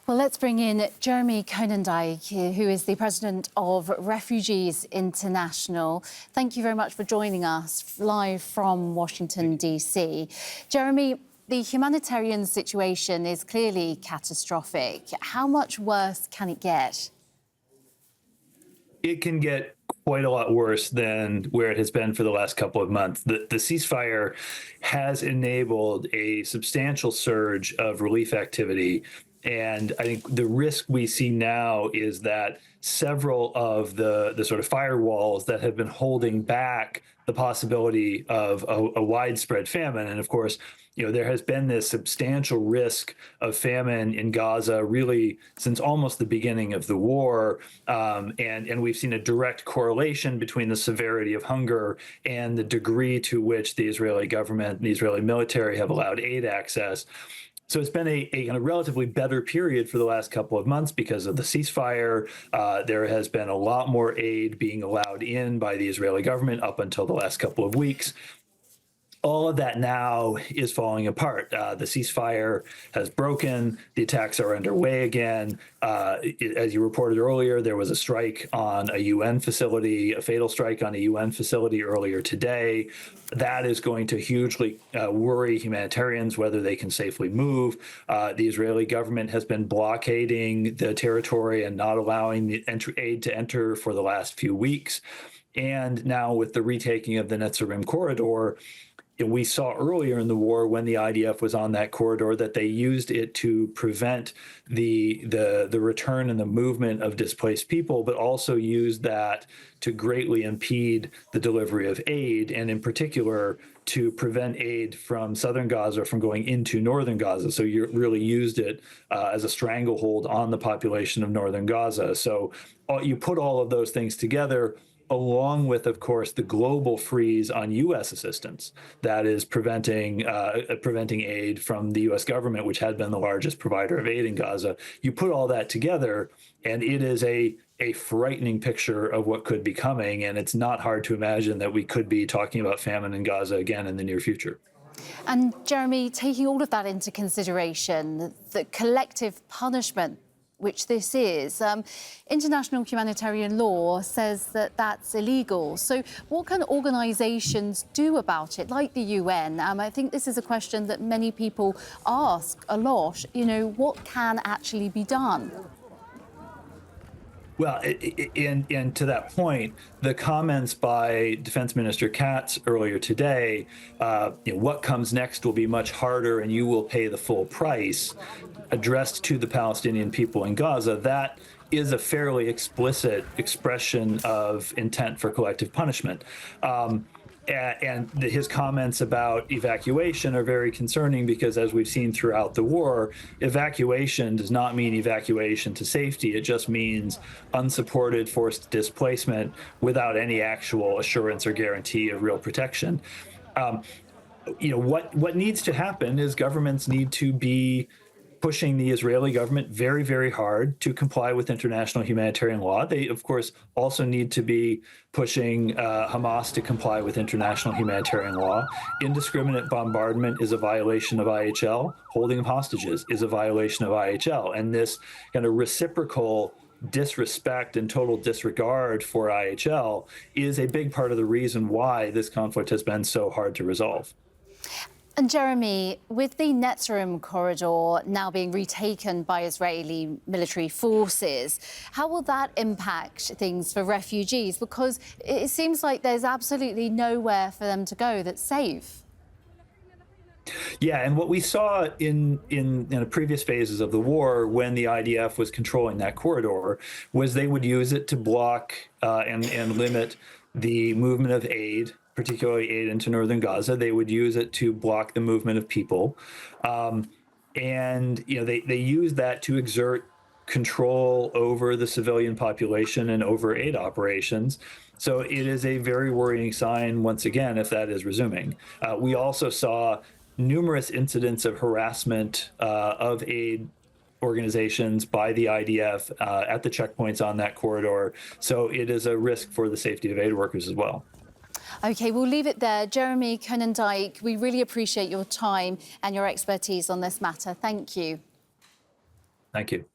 Well, let's bring in Jeremy Konyndyk, who is the president of Refugees International. Thank you very much for joining us live from Washington, D.C. Jeremy, the humanitarian situation is clearly catastrophic. How much worse can it get? It can get quite a lot worse than where it has been for the last couple of months. The ceasefire has enabled a substantial surge of relief activity. And I think the risk we see now is that several of the sort of firewalls that have been holding back the possibility of a widespread famine. And of course, there has been this substantial risk of famine in Gaza really since almost the beginning of the war. And we've seen a direct correlation between the severity of hunger and the degree to which the Israeli government and the Israeli military have allowed aid access. So it's been a relatively better period for the last couple of months because of the ceasefire. There has been a lot more aid being allowed in by the Israeli government up until the last couple of weeks. All of that now is falling apart. The ceasefire has broken. The attacks are underway again. As you reported earlier, there was a strike on a UN facility, a fatal strike on a UN facility earlier today. That is going to hugely worry humanitarians whether they can safely move. The Israeli government has been blockading the territory and not allowing the aid to enter for the last few weeks. And now with the retaking of the Netzarim corridor, we saw earlier in the war when the IDF was on that corridor that they used it to prevent the return and the movement of displaced people, but also used that to greatly impede the delivery of aid, and in particular to prevent aid from southern Gaza from going into northern Gaza. So you really used it as a stranglehold on the population of northern Gaza. So you put all of those things together, along with, of course, the global freeze on U.S. assistance that is preventing aid from the U.S. government, which had been the largest provider of aid in Gaza. You put all that together, and it is a frightening picture of what could be coming, and it's not hard to imagine that we could be talking about famine in Gaza again in the near future. And Jeremy, taking all of that into consideration, the collective punishment which this is, international humanitarian law says that that's illegal. So what can organisations do about it, like the UN? I think this is a question that many people ask a lot. What can actually be done? Well, and to that point, the comments by Defense Minister Katz earlier today, what comes next will be much harder and you will pay the full price, addressed to the Palestinian people in Gaza, that is a fairly explicit expression of intent for collective punishment. And his comments about evacuation are very concerning because, as we've seen throughout the war, evacuation does not mean evacuation to safety. It just means unsupported forced displacement without any actual assurance or guarantee of real protection. What needs to happen is governments need to be pushing the Israeli government very, very hard to comply with international humanitarian law. They, of course, also need to be pushing Hamas to comply with international humanitarian law. Indiscriminate bombardment is a violation of IHL. Holding of hostages is a violation of IHL. And this kind of reciprocal disrespect and total disregard for IHL is a big part of the reason why this conflict has been so hard to resolve. And Jeremy, with the Netzarim corridor now being retaken by Israeli military forces, how will that impact things for refugees? Because it seems like there's absolutely nowhere for them to go that's safe. Yeah, and what we saw in the previous phases of the war, when the IDF was controlling that corridor, was they would use it to block and limit the movement of aid, particularly aid into northern Gaza. They would use it to block the movement of people. And they use that to exert control over the civilian population and over aid operations. So it is a very worrying sign, once again, if that is resuming. We also saw numerous incidents of harassment of aid organizations by the IDF at the checkpoints on that corridor. So it is a risk for the safety of aid workers as well. OK, we'll leave it there. Jeremy Konyndyk, we really appreciate your time and your expertise on this matter. Thank you. Thank you.